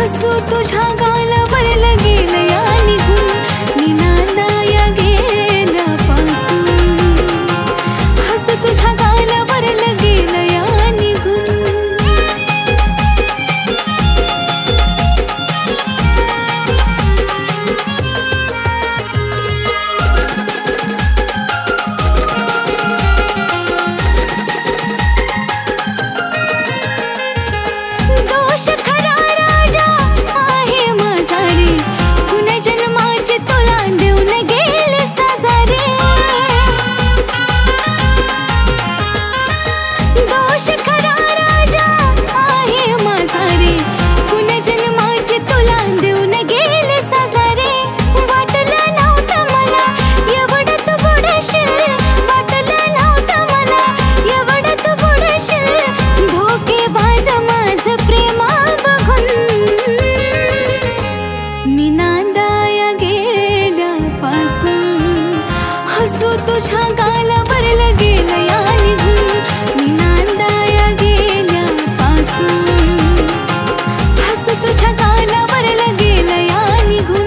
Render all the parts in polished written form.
हसू तुझ्या गालावर लगेल या निघून मी नांदाया गेल्यापासून हसू तुझ्या गालावर लगेल या निघून दोष खरा राजा आहे माझा रे पुनर्जन्माचे तुला देऊन गेले साजा रे दोष खरा राजा आहे माझा रे पुनर्जन्माचे तुला देऊन गेले साजा रे वाटलं नव्हतं मला एवढं तू बुडशील वाटलं नव्हतं मला एवढं तू बुडशील धोकेबाज माझं प्रेम बघून मी नांदाया गेल्यापासून हसू तुझ्या गालावर लगेल या निघून मी नांदाया गेल्यापासून हसू तुझ्या गालावर लगेल या निघून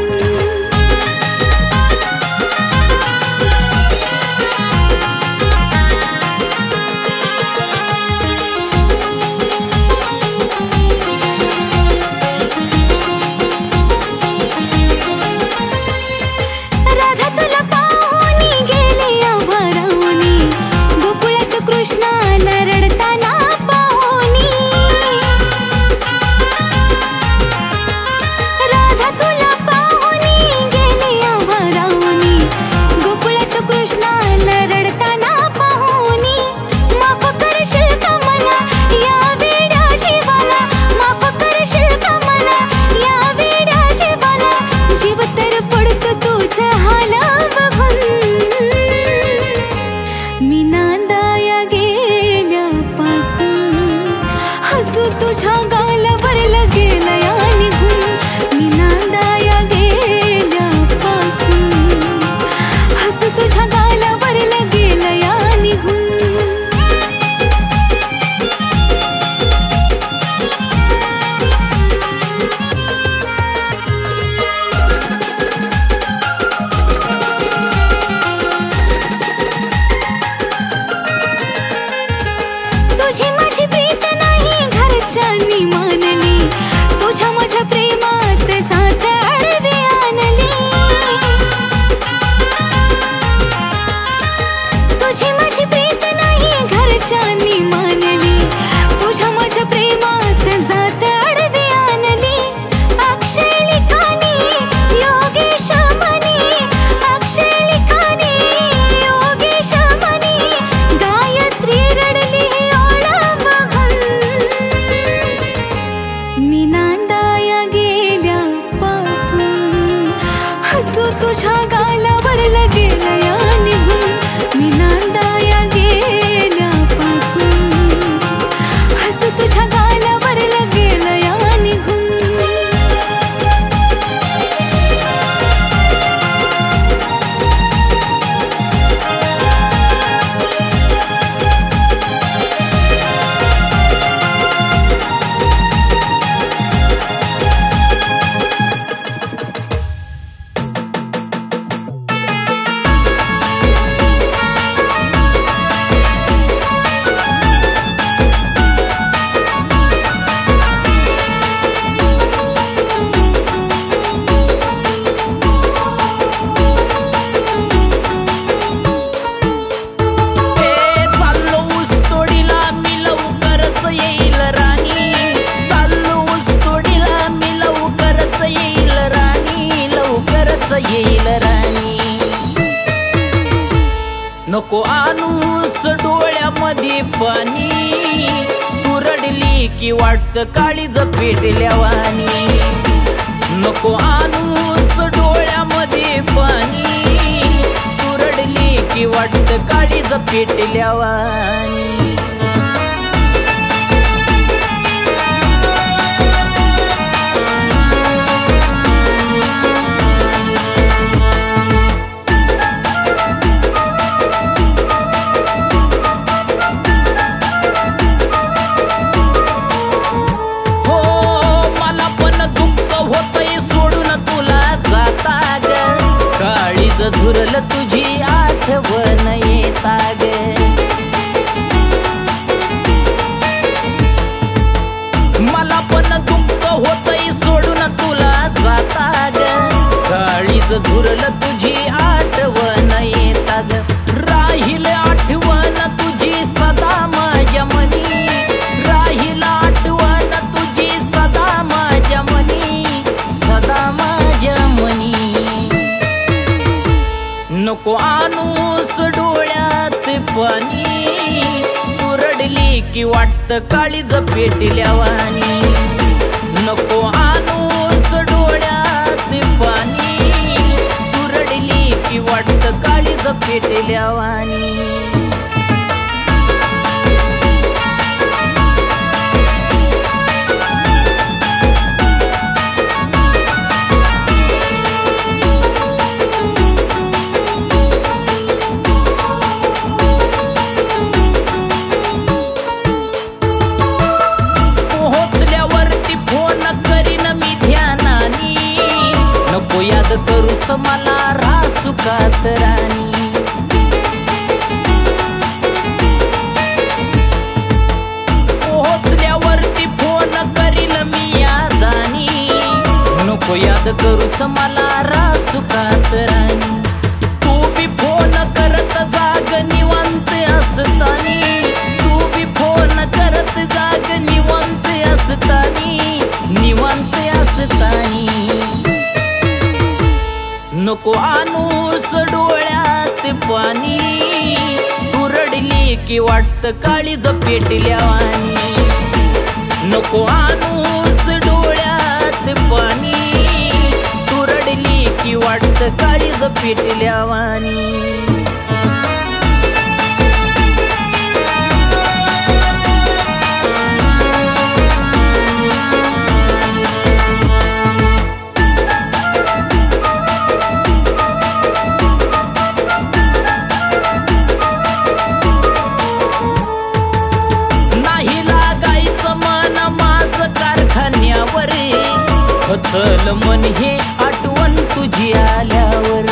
राधा तुला पाहुनी गेली आभारावनी गोकुळात कृष्णाला रडताना पाहुनी राधा तुला पाहुनी गेली आभारावनी गोकुळात कृष्णाला रडताना पाहुनी माफ करशील का मला या वेड्या जीवाला माफ करशील का मला या वेड्या जीवाला जीव तर पडतो तुझं हाल बघून मी नांदाया गेल्यापासून हसू तुझ्या गालावर लगेल या निघून मी नांदाया गेल्यापासून हसू तुझ्या गालावर लगेल या निघून तुझी माझी प्रीत नाही घरच्यांनी मानली तुझ्या माझ्या प्रेमात जात अडवी आणली तुझी माझी प्रीत नाही घरच्यांनी मानली तुझ्या माझ्या प्रेमात जात अडवी आणली अक्षय लिखाणी योगेश मनी अक्षय लिखाणी योगेश मनी गायत्री रडली ओळ बघून मी नांदाया गेल्यापासून हसू तुझ्या गालावर लगेल या निघून मी नांदाया गेल्यापासून हसू तुझ्या गालावर लगेल या निघून नको आणूस डोळ्यामध्ये पाणी तू रडली की वाटतं काळीज पेटल्यावानी नको आणूस डोळ्यामध्ये पाणी तू रडली की वाटतं काळीज पेटल्यावानी आठवण येता ग मला पण दुःख होतंय सोडून तुला जाता ग काळीज झुरलं तुझी आठवण येता ग राहील आठवण तुझी सदा माझ्या मनी राहील आठवण तुझी सदा माझ्या मनी सदा माझ्या मनी नको आणूस डोळ्यात पाणी तू रडली की वाटत काळीज पेटल्यावानी नको आणूस डोळ्यात पाणी तू रडली की वाटत काळीज पेटल्यावानी याद करूस मला रासू कातरानी पोहोचल्यावरती फोन करील मी यादानी नको याद करूस मला रासू कातरानी तू बी फोन करत जाग निवांत असतानी तू बी फोन करत जाग निवांत असतानी निवांत असतानी नको आणूस डोळ्यात पाणी तू रडली की वाटत काळीज पेटल्यावानी नको आणूस डोळ्यात पाणी तू रडली की वाटत काळीज पेटल्यावानी खचल मन हे आठवण तुझी आल्यावर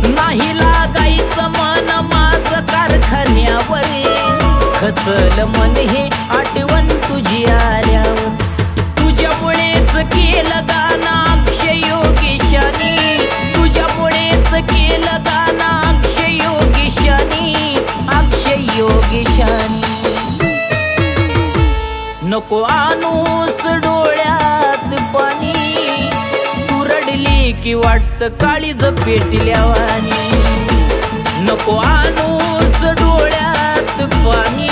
नाही लागायचं मन माझं कारखान्यावर खचल मन हे आठवण तुझी आल्यावर तुझ्यामुळेच केलं गाणं अक्षय योगेशानी तुझ्यामुळेच केलं गाणं अक्षय योगेशानी अक्षय योगेशानी नको आणूस डोळ्यात पाणी तू रडली की वाटत काळीज पेटल्यावानी नको आणूस डोळ्यात पाणी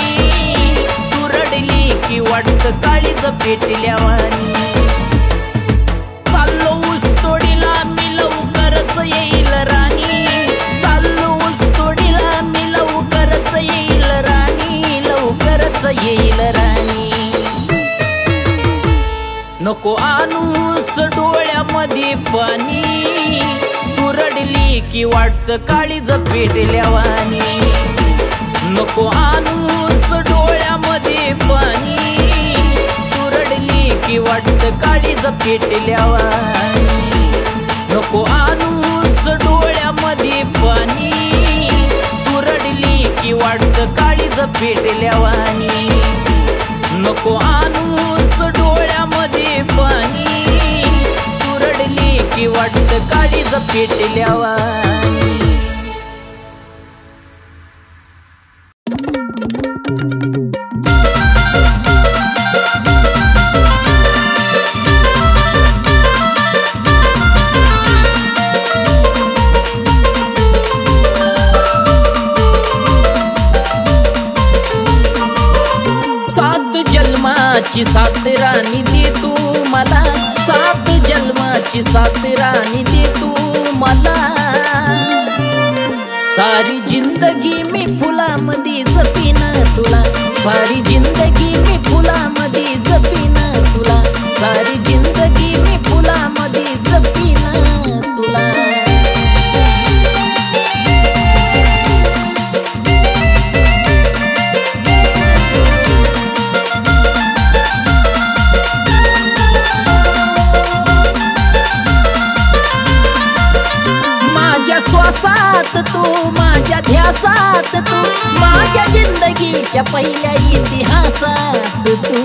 तू रडली की वाटत काळीज पेटल्यावानी चाललो ऊस तोडीला मी लवकरच येईल राणी चाललो ऊस तोडीला मी लवकरच येईल राणी लवकरच येईल राणी नको आणूस डोळ्यामध्ये पाणी तू रडली की वाटत काळीज पेटल्यावानी नको आणूस डोळ्यामध्ये पाणी तू रडली की वाटत काळीज पेटल्यावानी नको आणूस डोळ्यामध्ये पाणी तू रडली की वाटत काळीज पेटल्यावानी नको आणूस डोळ्यामध्ये पाणी तू रडली की वाटत काळीज पेटल्यावानी जन्माची साथ राणी दे तू मला सात जन्माची साथ राणी दे तू मला सारी जिंदगी मी फुलामध्ये जपीन तुला सारी जिंदगी मी फुलामध्ये जपीन तुला सारी जिंदगी मी फुलामध्ये जपीन तुला श्वासात तू, माझ्या ध्यासात तू, माझ्या जिंदगीच्या पहिल्या इतिहासात तू.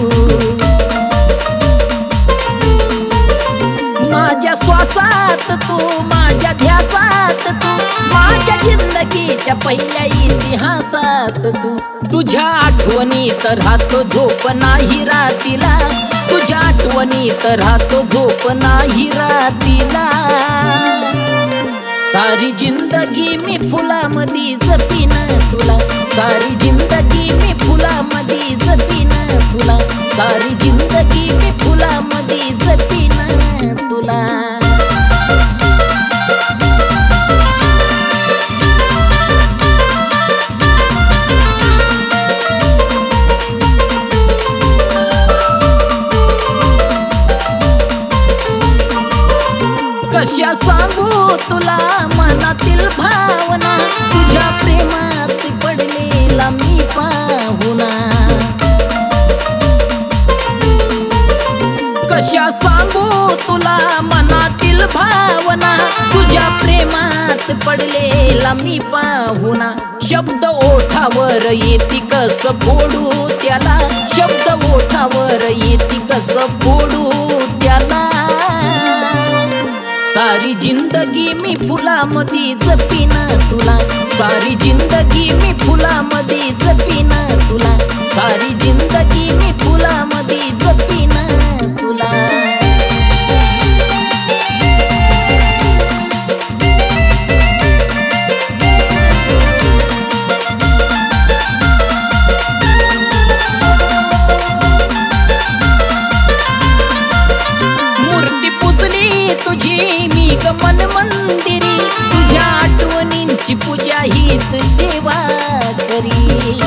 माझ्या श्वासात तू, माझ्या ध्यासात तू, माझ्या जिंदगीच्या पहिल्या इतिहासात तू. तुझ्या आठवणीत राहतो झोप नाही रातीला, तुझ्या आठवणीत राहतो झोप नाही रातीला. सारी जिंदगी मी फुलामधी जपीन तुला, सारी जिंदगी मी फुलामधी जपीन तुला, सारी जिंदगी मी फुलामधी जपीन तुला. कशा सांगू तुला मनातील भावना, तुझ्या प्रेमात पडलेला मी पाहुणा. कशा सांगू तुला मनातील भावना, तुझ्या प्रेमात पडलेला मी पाहुणा. शब्द ओठावर येती कस फोडू त्याला, शब्द ओठावर येती कस फोडू त्याला. सारी जिंदगी मी फुलामधी जपीन तुला, सारी जिंदगी मी फुलामधी जपीन तुला, सारी जिंदगी मी फुलामधी जपीन तुला. मूर्ती पुजली तुझी मी मन मंदिरी, तुझ्या आठवणींची पूजा हीच सेवा करी.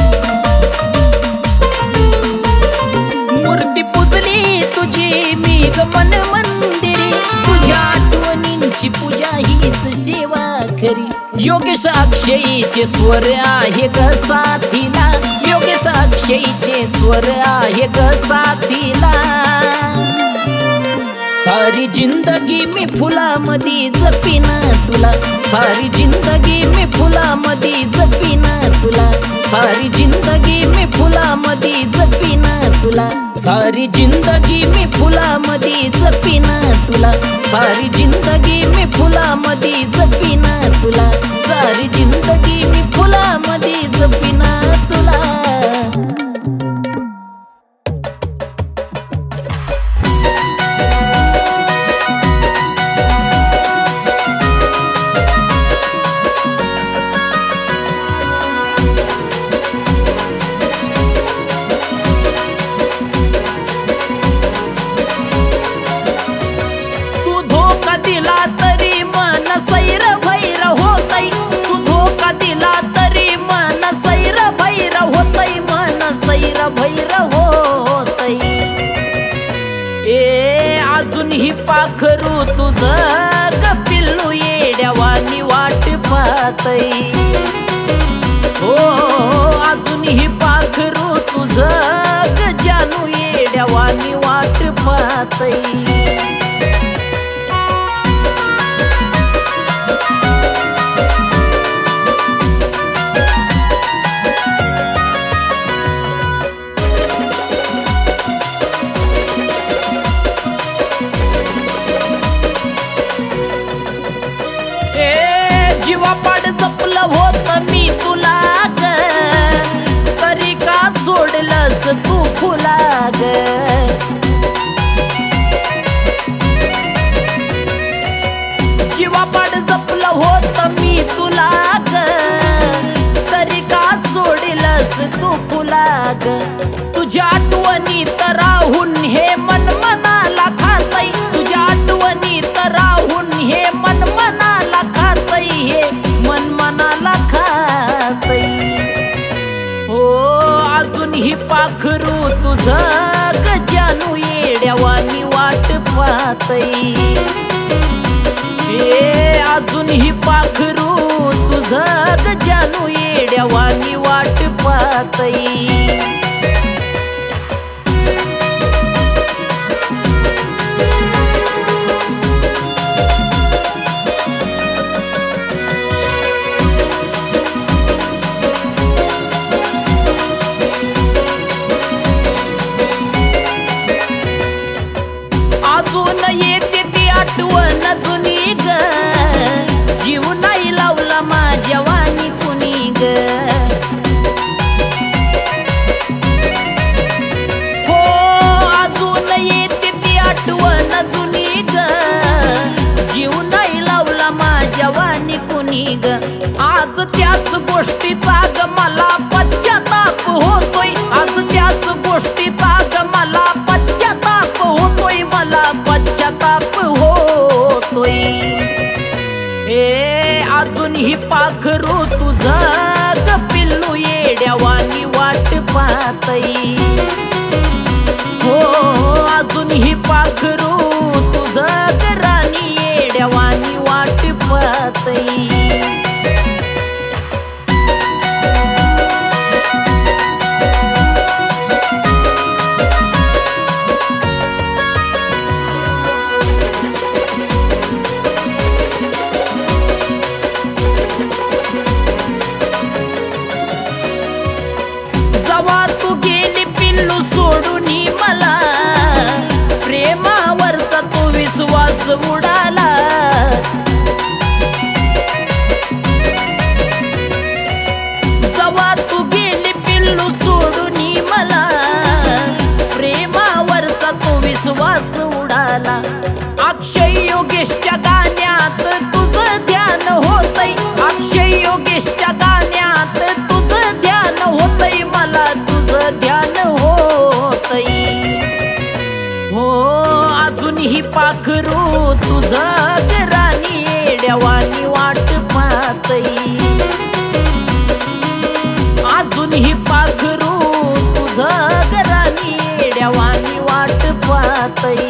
मूर्ती पुजली तुझी मी मन मंदिरी, तुझ्या आठवणींची पूजा हीच सेवा करी. योगेश अक्षयीचे स्वर आहे ग साथीला, योगेश अक्षयीचे स्वर आहे ग साथीला. सारी जिंदगी मी फुलामधी जपीन तुला, सारी जिंदगी मी फुलामधी जपीन तुला, सारी जिंदगी मी फुलामधी जपीन तुला, सारी जिंदगी मी फुलामधी जपीन तुला, सारी जिंदगी मी फुलामधी जपीन तुला, सारी जिंदगी मी फुलामधी जपीन तुला. दिला तरी मन सैर भैर होतई, तू धोका दिला तरी मन सैर भैर होतई, मन सैर भैर होतई. ए अजून ही पाखरू तुझं ग पिल्लू येड्यावानी वाट पाहतई. हो अजून ही पाखरू तुझं ग जानू येड्यावानी वाट पाहतई. जीवापाड जपलं होत मी तुला ग, तरी का सोडलंस तू फुला ग. जीवापाड जपलं होत मी तुला ग, तरी का सोडलंस तू फुला ग. तुझ्या आठवणीत राहून हे मन मनाला खातई, तुझ्या आठवणीत राहून हे मन मनाला खातई, हे मन मनाला खातई. हो अजून ही पाखरू तुझं ग जानू येड्यावानी वाट पाहतई. हे अजून ही पाखरू तुझं ग जानू येड्यावानी वाट पाहतई. कुणी ग आज त्याच गोष्टीचा ग मला पश्चाताप होतोय आज त्याच गोष्टीचा ग मला पश्चाताप होतोय मला पश्चाताप होतोय ए अजूनही पाखरू तुझं ग पिल्लू येड्यावानी वाट पाहतय हो अजूनही पाखरू तुझं ग राणी येड्यावानी वाट पाहतय जवा तू गेली पिल्लू सोडून मला प्रेमावरचा तो विश्वास उडाला जवा तू गेली पिल्लू सोडून मला प्रेमावरचा तो विश्वास उडाला अक्षय योगेशच्या गाण्यात तुझं ध्यान होतय अक्षय योगेशच्या गाण्यात तुझं ध्यान होतय मला तुझं ध्यान होतय हो अजूनही पाखरू तुझं ग राणी येड्यावानी वाट पाहतय अजूनही पाखरू तुझं ग राणी येड्यावानी वाट पाहतय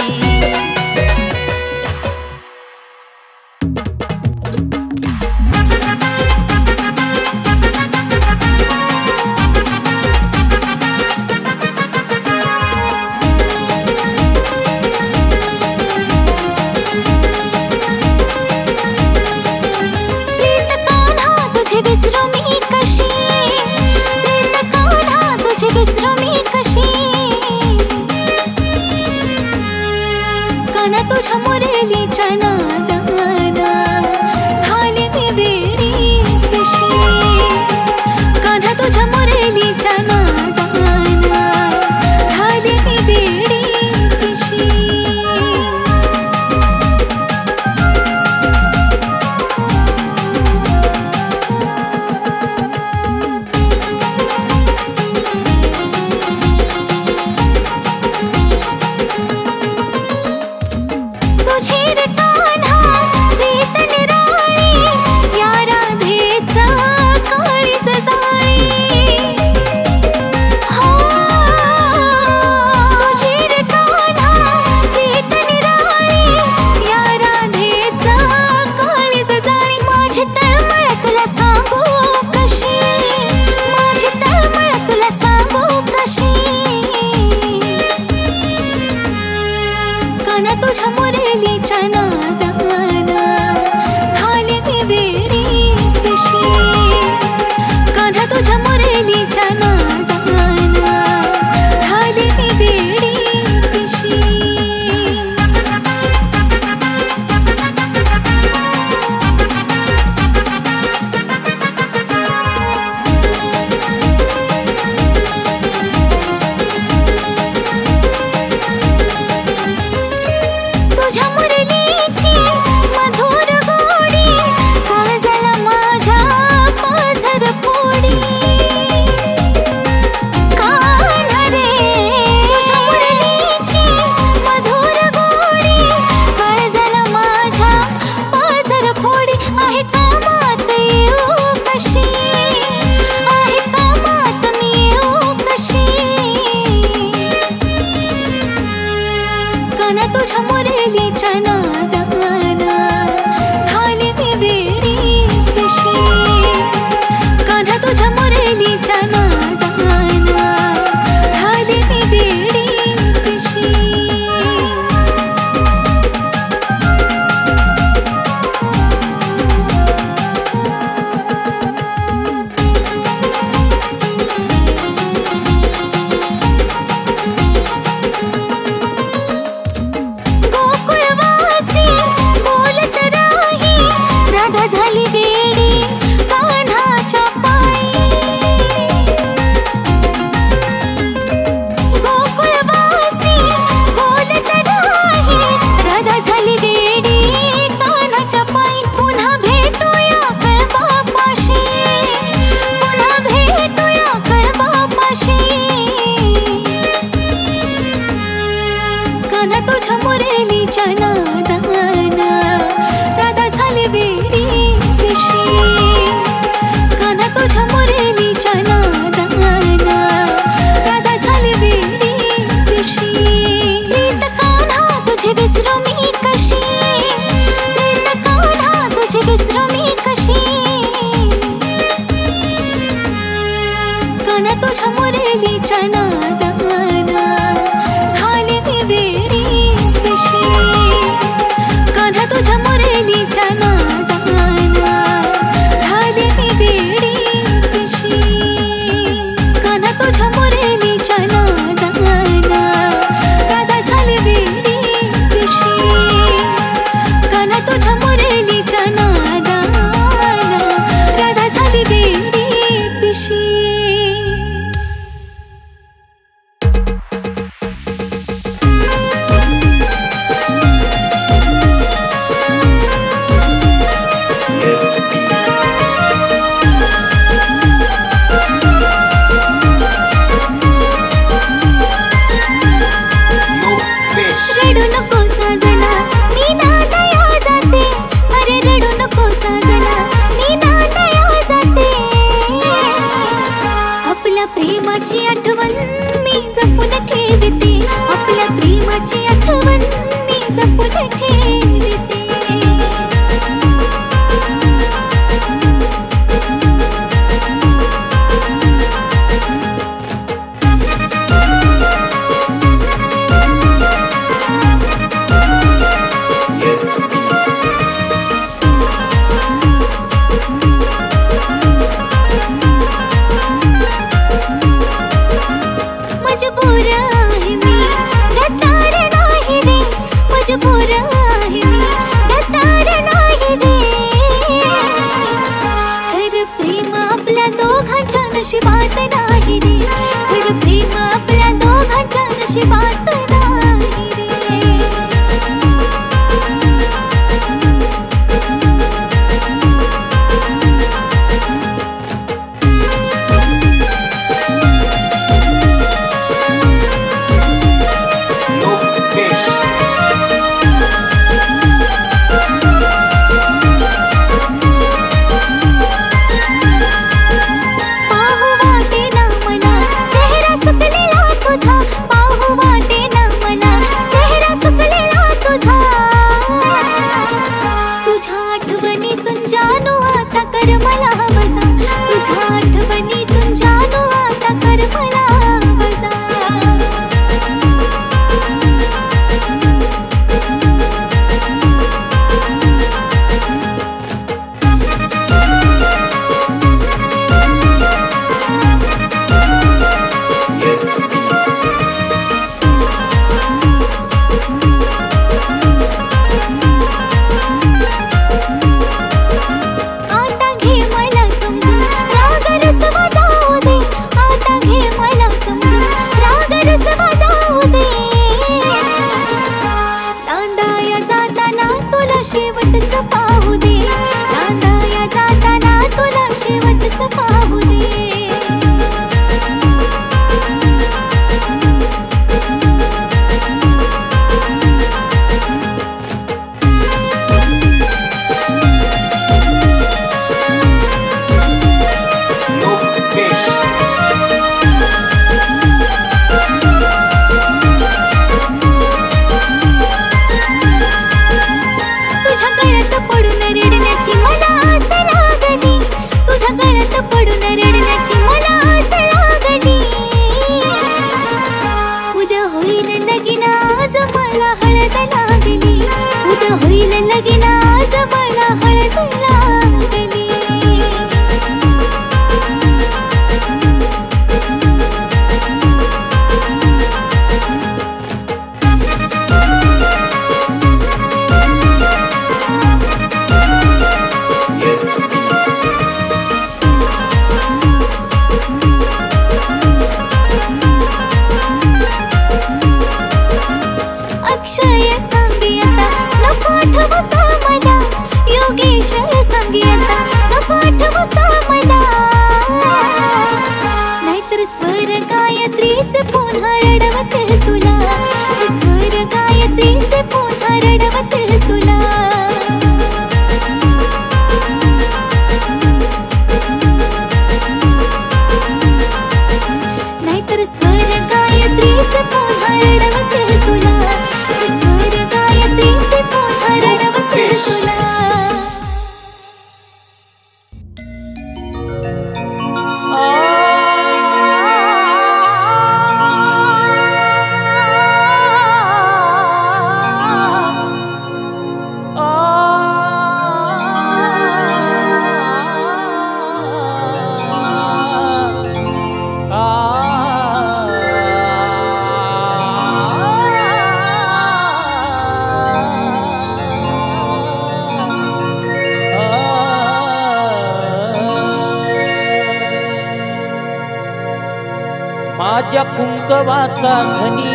विसरू मी कशी प्रीत कान्हा तुझी विसरू मी कशी नशिबात नाही रे, खरं प्रेम आपल्या दोघांच्या नशिबात नाही रे. माझ्या कुंकवाचा धनी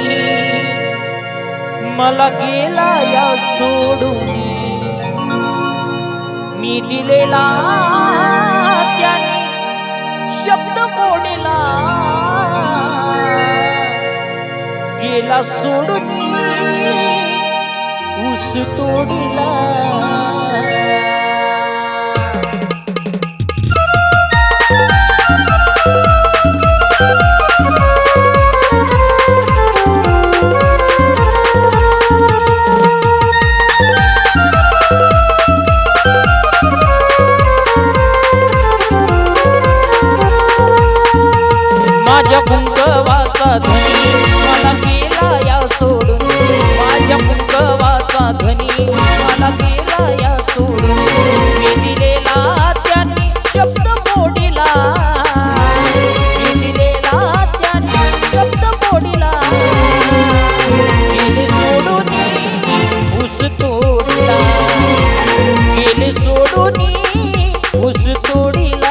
मला गेला या सोडून, मी दिलेला त्याने शब्द मोडला, गेला सोडून ऊस तोडला. माझ्या कुंकवाचा धनी मला गेला या सोडून, माझ्या कुंकवाचा धनी मला गेला या सोडून, मी दिलेला त्याने शब्द मोडला, मी दिलेला त्याने शब्द मोडला, गेले सोडून ऊस तोडला, गेले सोडून ऊस तोडला.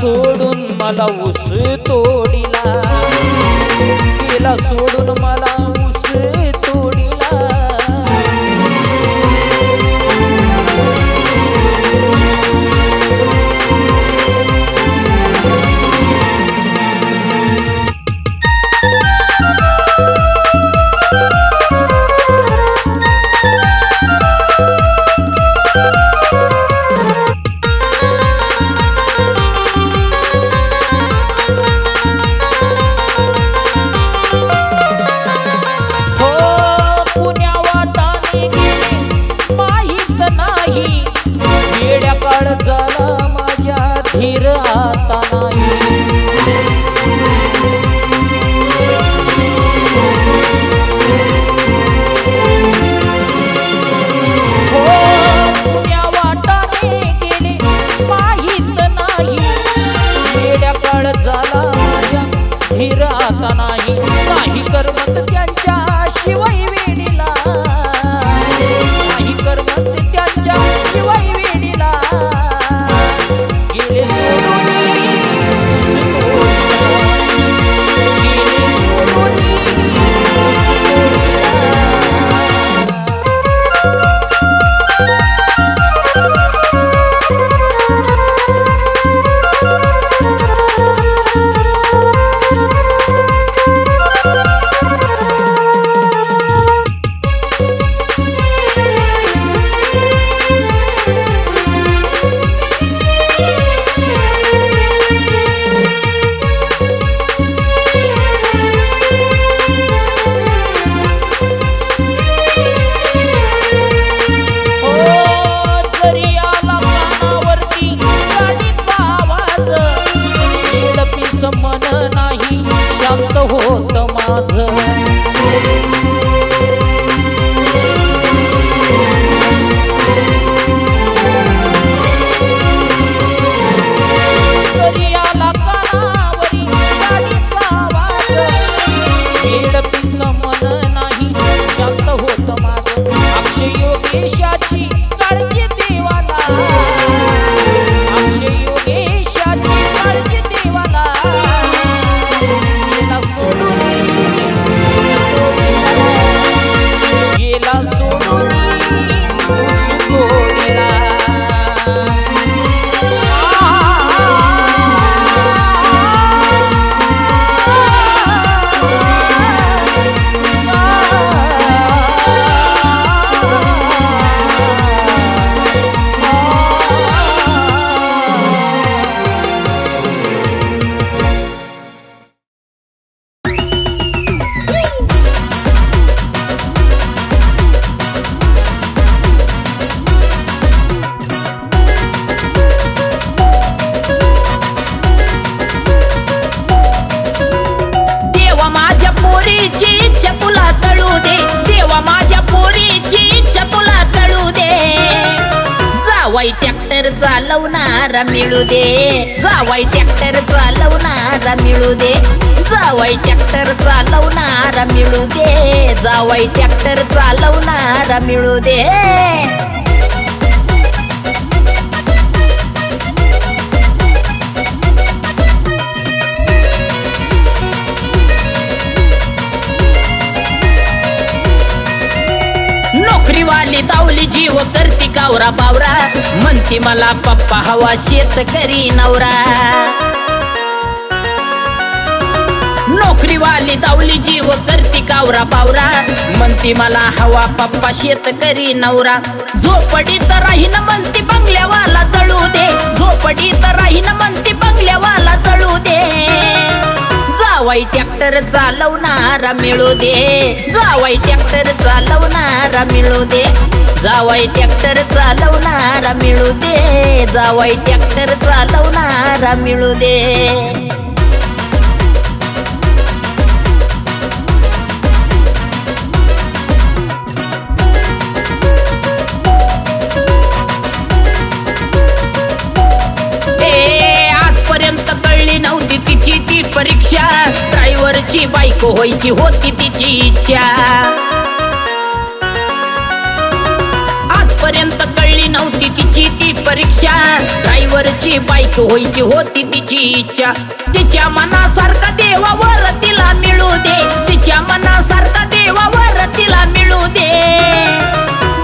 सोडून मला ऊस तोडीला, गेला सोडून मला ऊस तोडीला. झाला माझ्या धीर आता नाही. हो पुण्या वाटाने गेले माहीत नाही, वेड्या काळ झाला माझ्या धीर आता नाही. नाही करमत त्यांच्या शिवाय वेडीला, नाही करमत त्यांच्या शिवाय वेडीला. गेले सोडून ऊस तोडीला, गेले सोडून ऊस तोडीला. मन नाही शांत होत माझं. जरी आला कानावरी गाडीचा आवाज, येडपीस मन नाही शांत होत माझं. अक्षय योगेशाची काळजी देवाला, अक्षय योगेशाची काळजी देवाला. गेला सोडून गेला सोडून ऊस तोडीला. जावाई ट्रॅक्टर चालवणारा मिळू दे, जावाई ट्रॅक्टर चालवणारा मिळू दे, जावाई ट्रॅक्टर चालवणारा मिळू दे, जावाई ट्रॅक्टर चालवणारा मिळू दे. नोकरीवाली दावली जीव करती कावरा बावरा, म्हणती मला पप्पा हवा शेतकरी नवरा. नोकरीवाली दावली जीव करती कावरा बावरा, म्हणती मला हवा पप्पा शेतकरी नवरा. झोपडीत राहीन म्हणती बंगल्यावाला जळू दे, झोपडीत राहीन म्हणती बंगल्यावाला जळू दे. जावाई ट्रॅक्टर चालवणारा मिळू दे, जावाई ट्रॅक्टर चालवणारा मिळू दे, जावाई ट्रॅक्टर चालवणारा मिळू दे, जावाई ट्रॅक्टर चालवणारा मिळू दे. आजपर्यंत कळली नव्हती तिची ती परीक्षा, ड्रायव्हरची बायको व्हायची होती तिची इच्छा. आजपर्यंत कळली नव्हती तिची ती परीक्षा ड्रायव्हरची बाईक व्हायची होती तिची इच्छा तिच्या मनासारखा देवावर तिला मिळू दे तिच्या मनासारखा देवावर तिला मिळू दे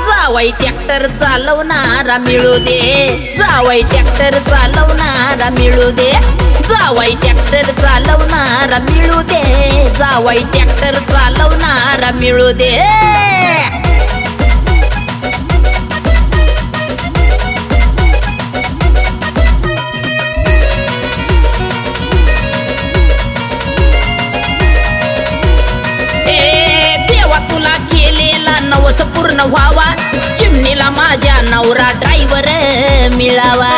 जावाई ट्रॅक्टर चालवणारा मिळू दे जावाई ट्रॅक्टर चालवणारा मिळू दे जावाई ट्रॅक्टर चालवणारा मिळू दे जावाई ट्रॅक्टर चालवणारा मिळू दे तुला केलेला नवस पूर्ण व्हावा चिमणीला माझ्या नवरा ड्रायव्हर मिळावा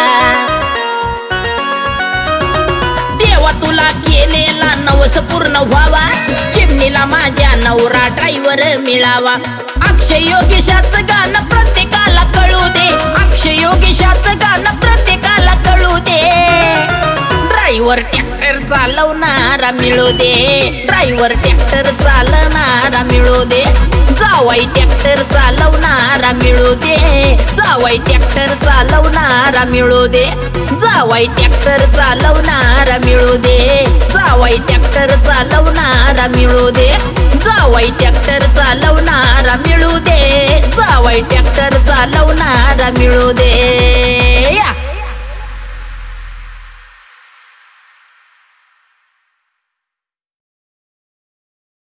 देवा तुला केलेला नवस पूर्ण व्हावा चिमणीला माझ्या नवरा ड्रायव्हर मिळावा अक्षय योगेशाचं गाणं प्रत्येकाला कळू दे अक्षय योगेशाचं गाणं प्रत्येकाला कळू दे ड्रायव्हर ट्रॅक्टर चालवणारा मिळू दे ड्रायव्हर ट्रॅक्टर चालवणारा मिळू दे जावाई ट्रॅक्टर चालवणारा मिळू दे जावाई ट्रॅक्टर चालवणारा मिळू दे जावाई ट्रॅक्टर चालवणारा मिळू दे जावाई ट्रॅक्टर चालवणारा मिळू दे जावाई ट्रॅक्टर चालवणारा मिळू दे जावाई ट्रॅक्टर चालवणारा मिळू दे